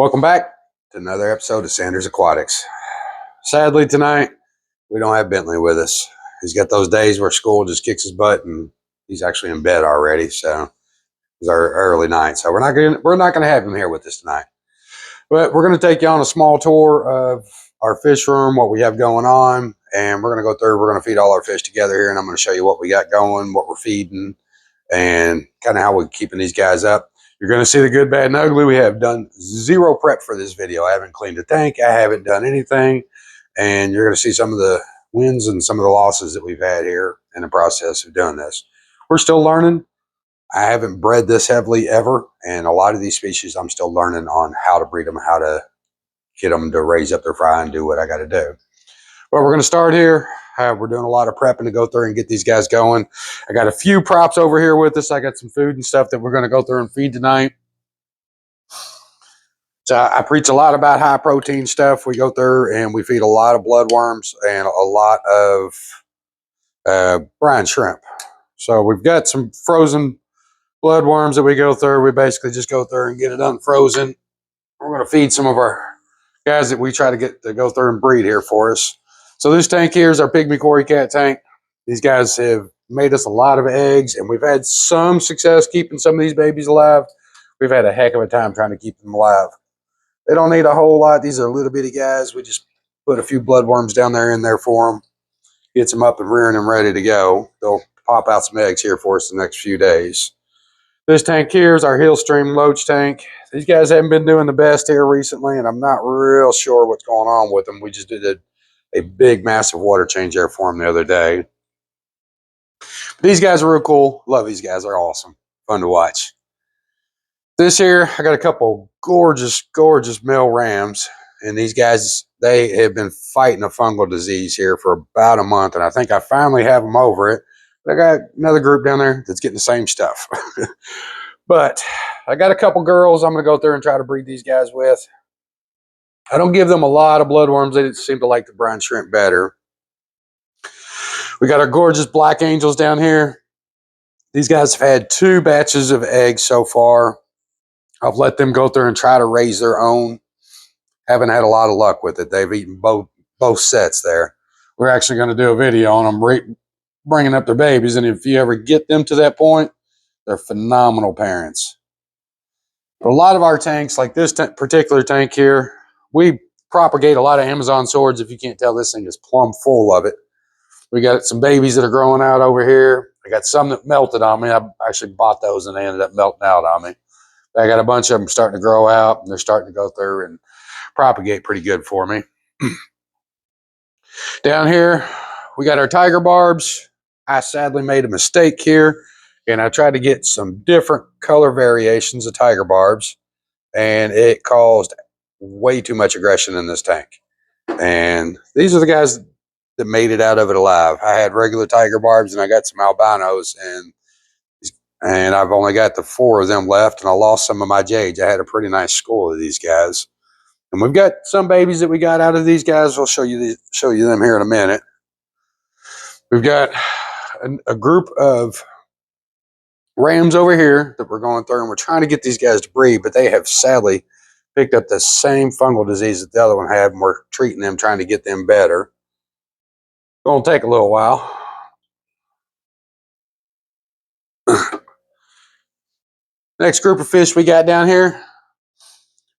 Welcome back to another episode of Sanders Aquatics. Sadly, tonight, we don't have Bentley with us. He's got those days where school just kicks his butt and he's actually in bed already. So it's our early night. So we're not gonna have him here with us tonight. But we're gonna take you on a small tour of our fish room, what we have going on, and we're gonna go through. We're gonna feed all our fish together here, and I'm gonna show you what we got going, what we're feeding, and kind of how we're keeping these guys up. You're going to see the good, bad, and ugly. We have done zero prep for this video. I haven't cleaned the tank. I haven't done anything. And you're going to see some of the wins and some of the losses that we've had here in the process of doing this. We're still learning. I haven't bred this heavily ever. And a lot of these species, I'm still learning on how to breed them, how to get them to raise up their fry and do what I got to do. But we're going to start here. We're doing a lot of prepping to go through and get these guys going. I got a few props over here with us. I got some food and stuff that we're going to go through and feed tonight. So I preach a lot about high protein stuff. We go through and we feed a lot of bloodworms and a lot of brine shrimp. So we've got some frozen bloodworms that we go through. We basically just go through and get it unfrozen. We're going to feed some of our guys that we try to get to go through and breed here for us. So this tank here is our pygmy cory cat tank. These guys have made us a lot of eggs, and we've had some success keeping some of these babies alive. We've had a heck of a time trying to keep them alive. They don't need a whole lot. These are little bitty guys. We just put a few bloodworms down there in there for them. Gets them up and rearing and ready to go. They'll pop out some eggs here for us the next few days. This tank here is our Hillstream Loach tank. These guys haven't been doing the best here recently, and I'm not real sure what's going on with them. We just did a big, massive water change there for them the other day. These guys are real cool. Love these guys. They're awesome. Fun to watch. This here, I got a couple gorgeous, gorgeous male rams. And these guys, they have been fighting a fungal disease here for about a month. And I think I finally have them over it. But I got another group down there that's getting the same stuff. But I got a couple girls I'm going to go through and try to breed these guys with. I don't give them a lot of bloodworms. They seem to like the brine shrimp better. We got our gorgeous black angels down here. These guys have had 2 batches of eggs so far. I've let them go through and try to raise their own. Haven't had a lot of luck with it. They've eaten both sets there. We're actually going to do a video on them bringing up their babies. And if you ever get them to that point, they're phenomenal parents. But a lot of our tanks, like this particular tank here, we propagate a lot of Amazon swords. If you can't tell, this thing is plumb full of it. We got some babies that are growing out over here. I got some that melted on me. I actually bought those and they ended up melting out on me. I got a bunch of them starting to grow out, and they're starting to go through and propagate pretty good for me. Down here, we got our tiger barbs. I sadly made a mistake here, and I tried to get some different color variations of tiger barbs, and it caused way too much aggression in this tank. And these are the guys that made it out of it alive. I had regular tiger barbs, and I got some albinos, and I've only got the 4 of them left, and I lost some of my jades. I had a pretty nice school of these guys. And we've got some babies that we got out of these guys. I'll show you them here in a minute. We've got a group of rams over here that we're going through, and we're trying to get these guys to breed, but they have sadly picked up the same fungal disease that the other one had, and we're treating them, trying to get them better. It's going to take a little while. Next group of fish we got down here,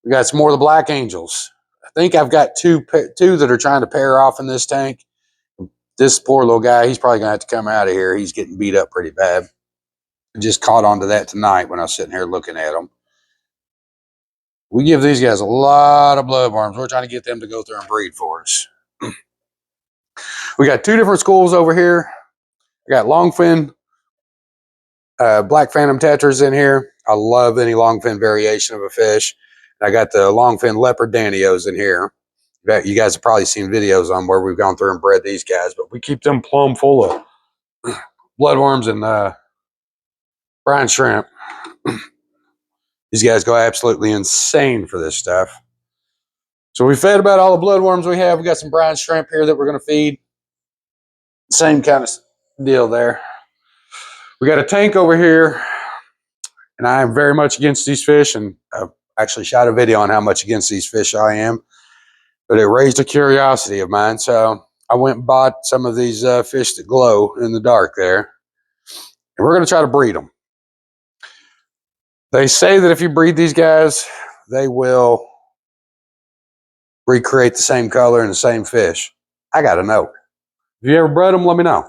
we got some more of the black angels. I think I've got two that are trying to pair off in this tank. This poor little guy, he's probably going to have to come out of here. He's getting beat up pretty bad. I just caught on to that tonight when I was sitting here looking at them. We give these guys a lot of bloodworms. We're trying to get them to go through and breed for us. We got 2 different schools over here. I got longfin black phantom tetras in here. I love any longfin variation of a fish. I got the longfin leopard danios in here. You guys have probably seen videos on where we've gone through and bred these guys, but we keep them plumb full of bloodworms and brine shrimp. These guys go absolutely insane for this stuff. So we fed about all the bloodworms we have. We got some brine shrimp here that we're going to feed. Same kind of deal there. We got a tank over here, and I am very much against these fish, and Actually shot a video on how much against these fish I am, but it raised a curiosity of mine. So I went and bought some of these fish that glow in the dark there, and we're going to try to breed them. They say that if you breed these guys, they will recreate the same color and the same fish. I got to know. If you ever bred them, let me know.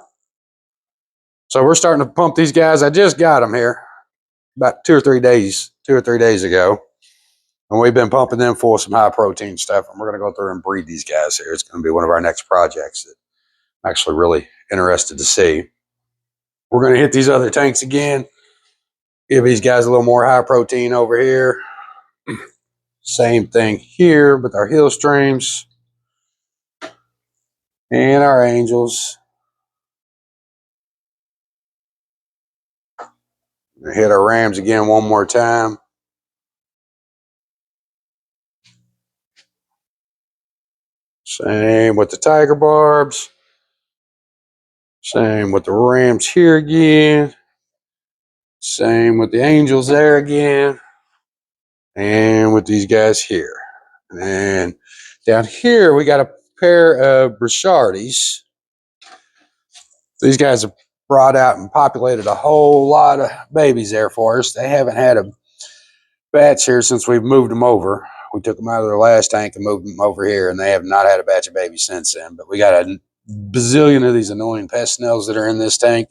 So we're starting to pump these guys. I just got them here about 2 or 3 days ago. And we've been pumping them full of some high protein stuff. And we're going to go through and breed these guys here. It's going to be one of our next projects that I'm actually really interested to see. We're going to hit these other tanks again. Give these guys a little more high protein over here. Same thing here with our hill streams and our angels. Hit our rams again one more time. Same with the tiger barbs. Same with the rams here again. Same with the angels there again. And with these guys here. And down here, we got a pair of Brichardies. These guys have brought out and populated a whole lot of babies there for us. They haven't had a batch here since we've moved them over. We took them out of their last tank and moved them over here, and they have not had a batch of babies since then. But we got a bazillion of these annoying pest snails that are in this tank.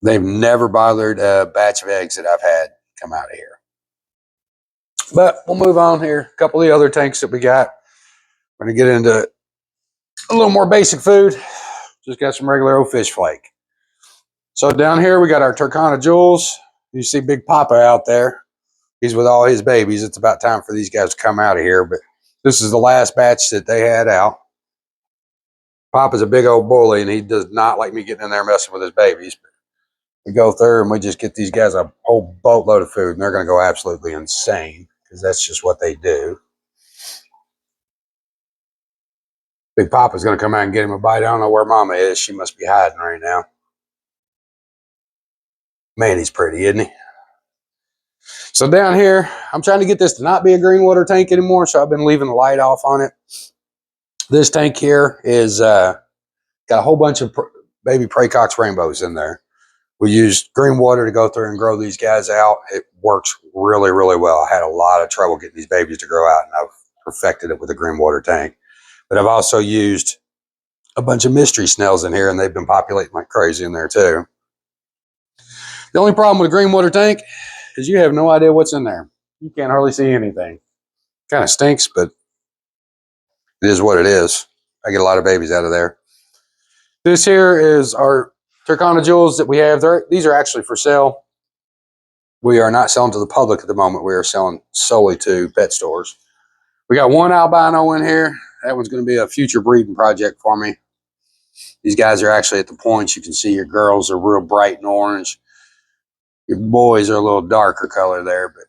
They've never bothered a batch of eggs that I've had come out of here. But we'll move on here. A couple of the other tanks that we got. We're going to get into a little more basic food. Just got some regular old fish flake. So down here, we got our Turkana Jewels. You see Big Papa out there. He's with all his babies. It's about time for these guys to come out of here. But this is the last batch that they had out. Papa's a big old bully, and he does not like me getting in there messing with his babies. But we go through, and we just get these guys a whole boatload of food, and they're going to go absolutely insane because that's just what they do. Big Papa's going to come out and get him a bite. I don't know where Mama is. She must be hiding right now. Man, he's pretty, isn't he? So down here, I'm trying to get this to not be a green water tank anymore, so I've been leaving the light off on it. This tank here is got a whole bunch of baby Praecox rainbows in there. We used green water to go through and grow these guys out. It works really, really well. I had a lot of trouble getting these babies to grow out, and I've perfected it with a green water tank. But I've also used a bunch of mystery snails in here, and they've been populating like crazy in there too. The only problem with a green water tank is you have no idea what's in there. You can't hardly see anything. Kind of stinks, but it is what it is. I get a lot of babies out of there. This here is our Turkana Jewels that we have. These are actually for sale. We are not selling to the public at the moment. We are selling solely to pet stores. We got one albino in here. That one's going to be a future breeding project for me. These guys are actually at the points. You can see your girls are real bright and orange. Your boys are a little darker color there, but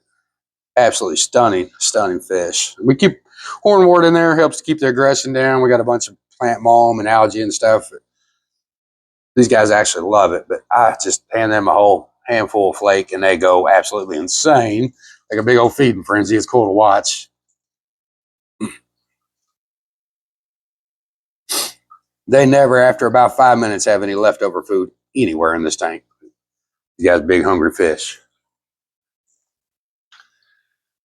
absolutely stunning, stunning fish. We keep hornwort in there, helps to keep the aggression down. We got a bunch of plant mulm and algae and stuff. These guys actually love it, but I just hand them a whole handful of flake and they go absolutely insane. Like a big old feeding frenzy. It's cool to watch. They never, after about 5 minutes, have any leftover food anywhere in this tank. These guys are big, hungry fish.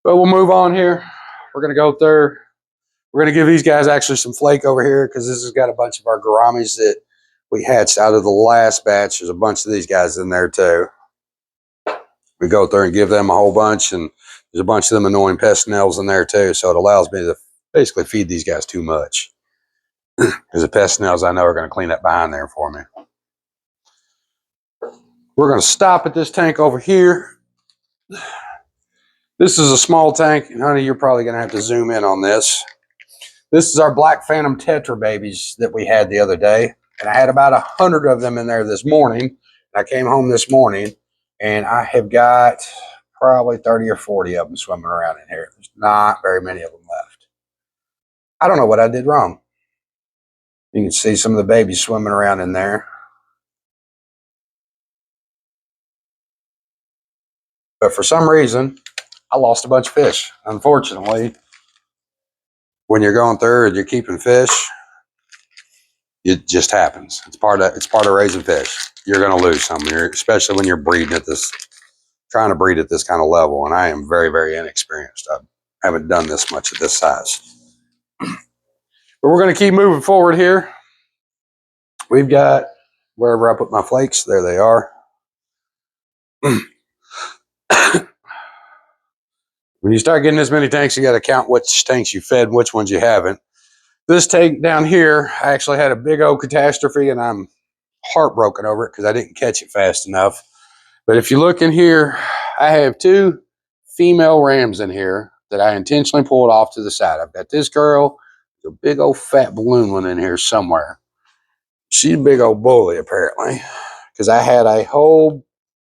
But we'll move on here. We're going to go through. We're going to give these guys actually some flake over here because this has got a bunch of our gouramis that we hatched out of the last batch. There's a bunch of these guys in there too. We go through and give them a whole bunch, and there's a bunch of them annoying pest snails in there too. So it allows me to basically feed these guys too much. Because the pest snails I know are going to clean up behind there for me. We're going to stop at this tank over here. This is a small tank, and honey, you're probably going to have to zoom in on this. This is our Black Phantom Tetra babies that we had the other day. And I had about 100 of them in there this morning. I came home this morning, and I have got probably 30 or 40 of them swimming around in here. There's not very many of them left. I don't know what I did wrong. You can see some of the babies swimming around in there. But for some reason, I lost a bunch of fish. Unfortunately, when you're going through and you're keeping fish, it just happens. It's part of raising fish. You're going to lose some, especially when you're breeding at this, trying to breed at this kind of level. And I am very, very inexperienced. I haven't done this much at this size. But we're going to keep moving forward here. We've got wherever I put my flakes, there they are. When you start getting this many tanks, you got to count which tanks you fed and which ones you haven't. This tank down here, I actually had a big old catastrophe, and I'm heartbroken over it because I didn't catch it fast enough. But if you look in here, I have 2 female rams in here that I intentionally pulled off to the side. I've got this girl, a big old fat balloon one in here somewhere. She's a big old bully, apparently, because I had a whole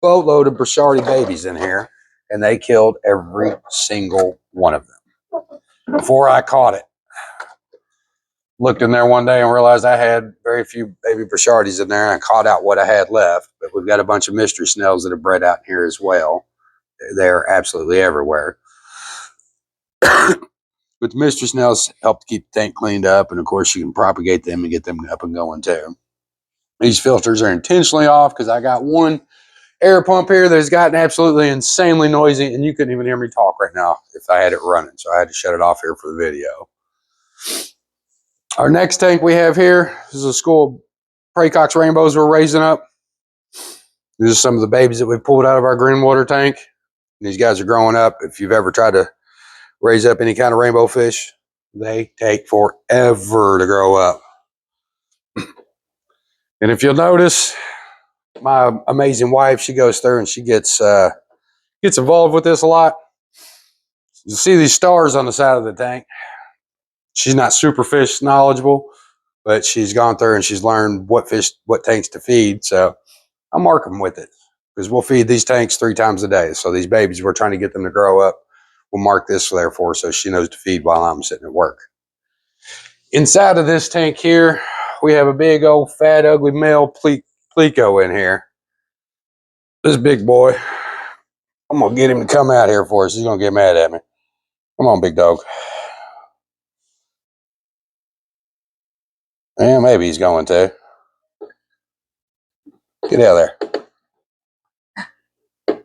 boatload of Brashardi babies in here, and they killed every single one of them before I caught it. Looked in there one day and realized I had very few baby Brashardis in there, and I caught out what I had left. But we've got a bunch of mystery snells that are bred out here as well. They're absolutely everywhere. But the mystery snells help to keep the tank cleaned up, and of course you can propagate them and get them up and going too. These filters are intentionally off because I got one air pump here that has gotten absolutely insanely noisy, and you couldn't even hear me talk right now if I had it running. So I had to shut it off here for the video. Our next tank we have here is a school of Pracox rainbows we're raising up. These are some of the babies that we pulled out of our green water tank. These guys are growing up. If you've ever tried to raise up any kind of rainbow fish, they take forever to grow up. And if you'll notice, my amazing wife, she goes through and she gets involved with this a lot. You see these stars on the side of the tank. She's not super fish knowledgeable, but she's gone through and she's learned what tanks to feed. So I'm marking with it because we'll feed these tanks 3 times a day. So these babies, we're trying to get them to grow up. We'll mark this there for her so she knows to feed while I'm sitting at work. Inside of this tank here, we have a big old fat ugly male pleco in here. This big boy, I'm gonna get him to come out here for us. He's gonna get mad at me. Come on, big dog. Yeah, maybe he's going to. Get out of there.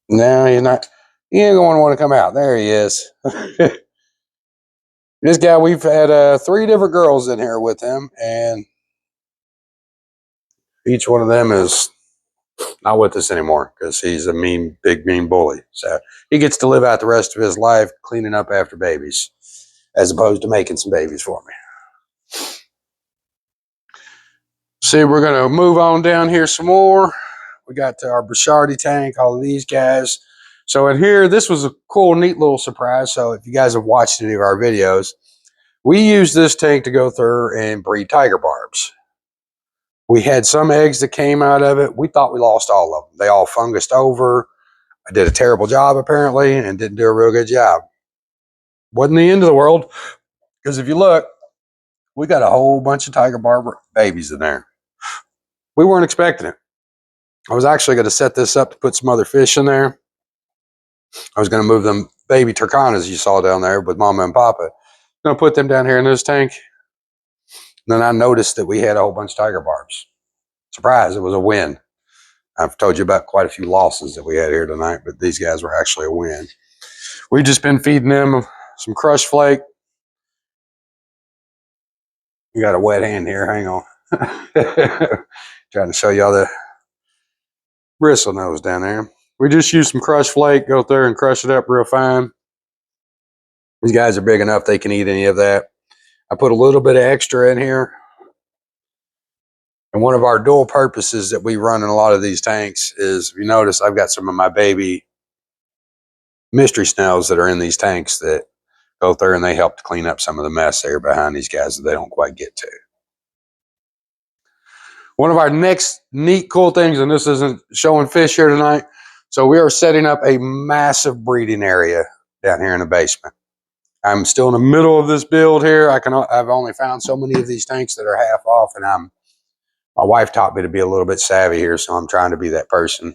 No, he's not. He ain't going to want to come out. There he is. This guy, we've had 3 different girls in here with him, and each one of them is not with us anymore because he's a big mean bully. So he gets to live out the rest of his life cleaning up after babies, as opposed to making some babies for me. See, we're going to move on down here some more. We got our Brashardi tank, all of these guys. So in here, this was a cool, neat little surprise. So if you guys have watched any of our videos, we used this tank to go through and breed tiger barbs. We had some eggs that came out of it. We thought we lost all of them. They all fungused over. I did a terrible job, apparently, and didn't do a real good job. Wasn't the end of the world, because if you look, we got a whole bunch of tiger barb babies in there. We weren't expecting it. I was actually going to set this up to put some other fish in there. I was going to move them baby turcanas you saw down there with Mama and Papa. Going to put them down here in this tank. And then I noticed that we had a whole bunch of tiger barbs. Surprise, it was a win. I've told you about quite a few losses that we had here tonight, but these guys were actually a win. We've just been feeding them some crushed flake. You got a wet hand here, hang on. Trying to show y'all the bristle nose down there. We just use some crushed flake, go through and crush it up real fine. These guys are big enough they can eat any of that. I put a little bit of extra in here. And one of our dual purposes that we run in a lot of these tanks is, if you notice, I've got some of my baby mystery snells that are in these tanks that go through and they help to clean up some of the mess there behind these guys that they don't quite get to. One of our next neat, cool things, and this isn't showing fish here tonight, so we are setting up a massive breeding area down here in the basement. I'm still in the middle of this build here. I've only found so many of these tanks that are half off, and my wife taught me to be a little bit savvy here, so I'm trying to be that person.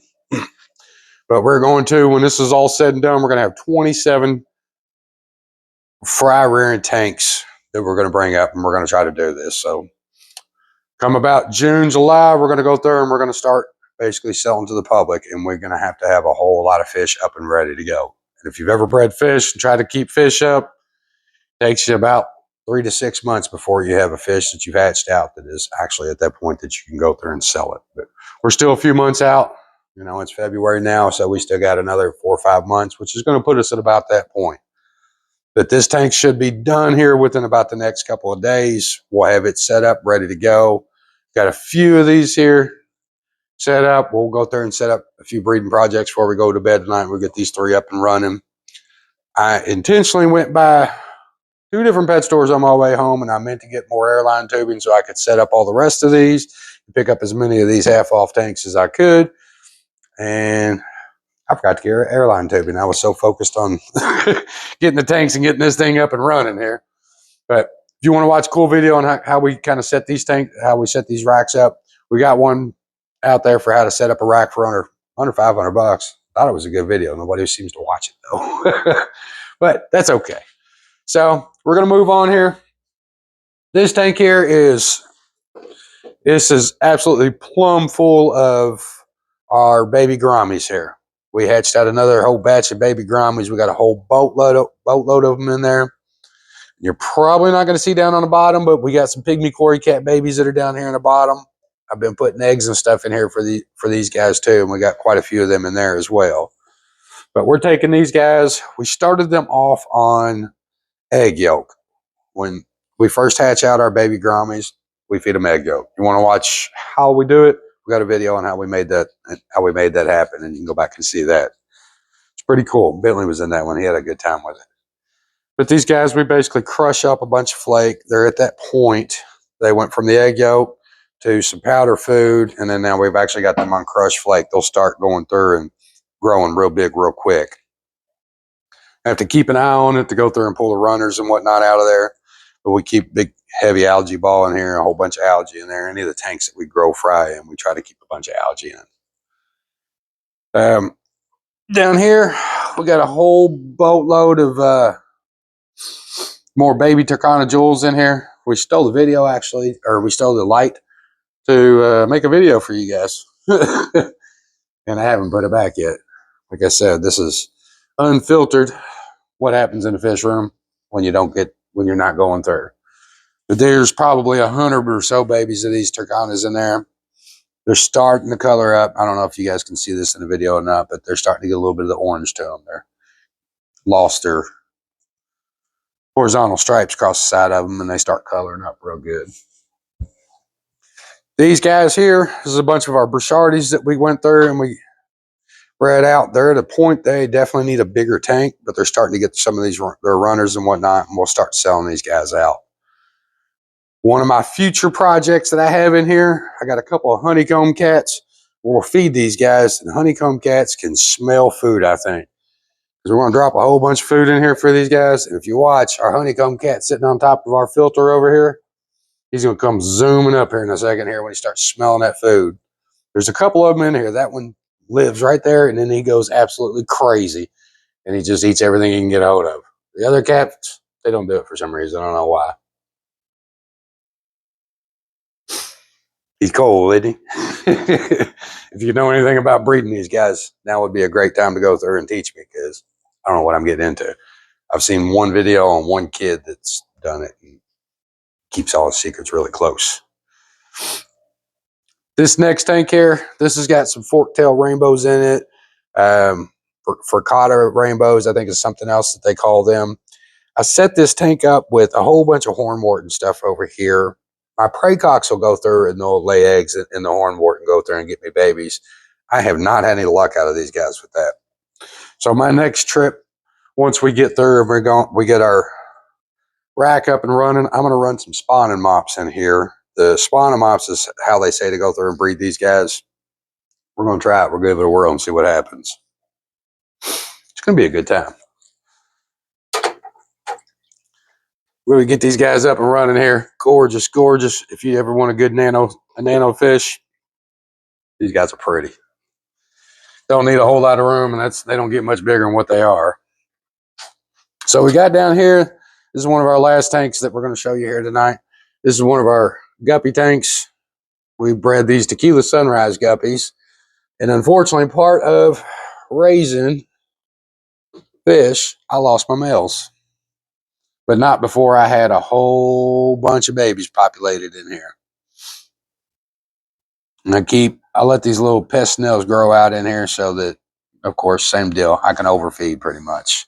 But we're going to, when this is all said and done, we're going to have 27 fry rearing tanks that we're going to bring up, and we're going to try to do this. So come about June, July, we're going to go through and we're going to start basically selling to the public, and we're going to have a whole lot of fish up and ready to go. And if you've ever bred fish and tried to keep fish up, it takes you about 3 to 6 months before you have a fish that you've hatched out that is actually at that point that you can go through and sell it. But we're still a few months out. You know, it's February now, so we still got another 4 or 5 months, which is going to put us at about that point. But this tank should be done here within about the next couple of days. We'll have it set up, ready to go. Got a few of these here set up. We'll go there and set up a few breeding projects before we go to bed tonight. We'll get these 3 up and running. I intentionally went by 2 different pet stores on my way home, and I meant to get more airline tubing so I could set up all the rest of these and pick up as many of these half-off tanks as I could. And I forgot to get airline tubing. I was so focused on getting the tanks and getting this thing up and running here. But if you want to watch a cool video on how we kind of set these tanks, how we set these racks up, we got one out there for how to set up a rack for under $500. Thought it was a good video. Nobody seems to watch it though. But that's okay. So we're going to move on here. This tank here is absolutely plumb full of our baby Gouramis here. We hatched out another whole batch of baby Gouramis. We got a whole boatload of them in there. You're probably not going to see down on the bottom, but we got some pygmy Cory cat babies that are down here in the bottom. I've been putting eggs and stuff in here for these guys too, and we got quite a few of them in there as well. But we're taking these guys. We started them off on egg yolk. When we first hatch out our baby Gouramis, we feed them egg yolk. You want to watch how we do it? We got a video on how we made that happen, and you can go back and see that. It's pretty cool. Bentley was in that one. He had a good time with it. But these guys, we basically crush up a bunch of flake. They're at that point. They went from the egg yolk to some powder food, and then now we've actually got them on crushed flake. They'll start going through and growing real big real quick. I have to keep an eye on it to go through and pull the runners and whatnot out of there. But we keep big, heavy algae ball in here, a whole bunch of algae in there. Any of the tanks that we grow fry in, we try to keep a bunch of algae in. Down here, we got a whole boatload of more baby Turkana jewels in here. We stole the video, actually, or we stole the light to make a video for you guys. And I haven't put it back yet. Like I said, this is unfiltered what happens in the fish room when you're not going through. But there's probably 100 or so babies of these Turkanas in there. They're starting to color up. I don't know if you guys can see this in the video or not, but they're starting to get a little bit of the orange to them. They're lost their horizontal stripes across the side of them, and they start coloring up real good. These guys here, this is a bunch of our Burchardies that we went through and we bred out. They're at a point they definitely need a bigger tank, but they're starting to get some of these their runners and whatnot, and we'll start selling these guys out. One of my future projects that I have in here, I got a couple of honeycomb cats. We'll feed these guys, and honeycomb cats can smell food, I think. Because we're going to drop a whole bunch of food in here for these guys. And if you watch, our honeycomb cat sitting on top of our filter over here, he's going to come zooming up here in a second here when he starts smelling that food. There's a couple of them in here. That one lives right there, and then he goes absolutely crazy, and he just eats everything he can get a hold of. The other cats, they don't do it for some reason. I don't know why. He's cold, isn't he? If you know anything about breeding these guys, now would be a great time to go through and teach me, because I don't know what I'm getting into. I've seen one video on one kid that's done it and keeps all his secrets really close. This next tank here, this has got some fork-tail rainbows in it. Furcata rainbows, I think is something else that they call them. I set this tank up with a whole bunch of hornwort and stuff over here. My prey cocks will go through and they'll lay eggs in the hornwort and go through and get me babies. I have not had any luck out of these guys with that. So my next trip, once we get through and we get our rack up and running, I'm going to run some spawning mops in here. The spawning mops is how they say to go through and breed these guys. We're going to try it. We're going to give it a whirl and see what happens. It's going to be a good time. We're going to get these guys up and running here. Gorgeous, gorgeous. If you ever want a good nano fish, these guys are pretty. don't need a whole lot of room, and they don't get much bigger than what they are. So we got down here. This is one of our last tanks that we're going to show you here tonight. This is one of our guppy tanks. We bred these Tequila Sunrise guppies. And unfortunately, part of raising fish, I lost my males. But not before I had a whole bunch of babies populated in here. And I let these little pest snails grow out in here so that, of course, same deal. I can overfeed pretty much.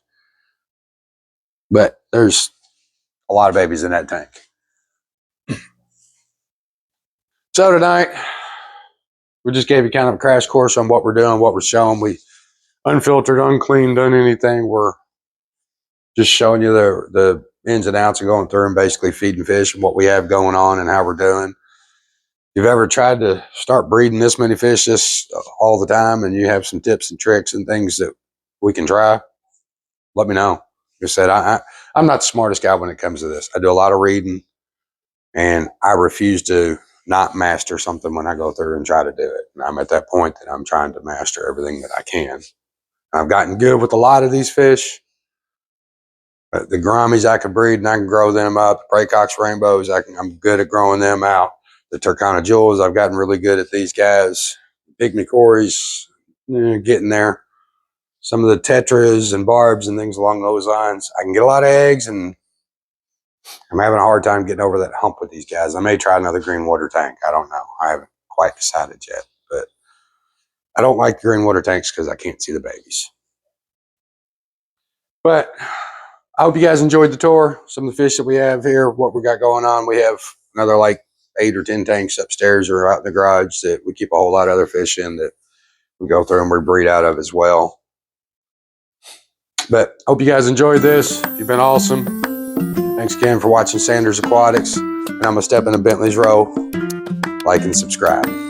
But there's a lot of babies in that tank. So tonight, we just gave you kind of a crash course on what we're doing, what we're showing. We unfiltered, unclean, done anything. We're just showing you the ins and outs and going through and basically feeding fish and what we have going on and how we're doing. If you've ever tried to start breeding this many fish just all the time and you have some tips and tricks and things that we can try, let me know. Like I said, I'm not the smartest guy when it comes to this. I do a lot of reading, and I refuse to not master something when I go through and try to do it. And I'm at that point that I'm trying to master everything that I can. I've gotten good with a lot of these fish. The Gouramis I can breed and I can grow them up. The Pracox rainbows, I'm good at growing them out. The Turkana jewels, I've gotten really good at these guys. Pygmy cories, getting there. Some of the tetras and barbs and things along those lines. I can get a lot of eggs, and I'm having a hard time getting over that hump with these guys. I may try another green water tank. I don't know. I haven't quite decided yet. But I don't like green water tanks because I can't see the babies. But I hope you guys enjoyed the tour. Some of the fish that we have here, what we got going on. We have another like 8 or 10 tanks upstairs or out in the garage that we keep a whole lot of other fish in that we go through and we breed out of as well. But hope you guys enjoyed this. You've been awesome. Thanks again for watching Sanders Aquatics. And I'm going to step into Bentley's Row. Like and subscribe.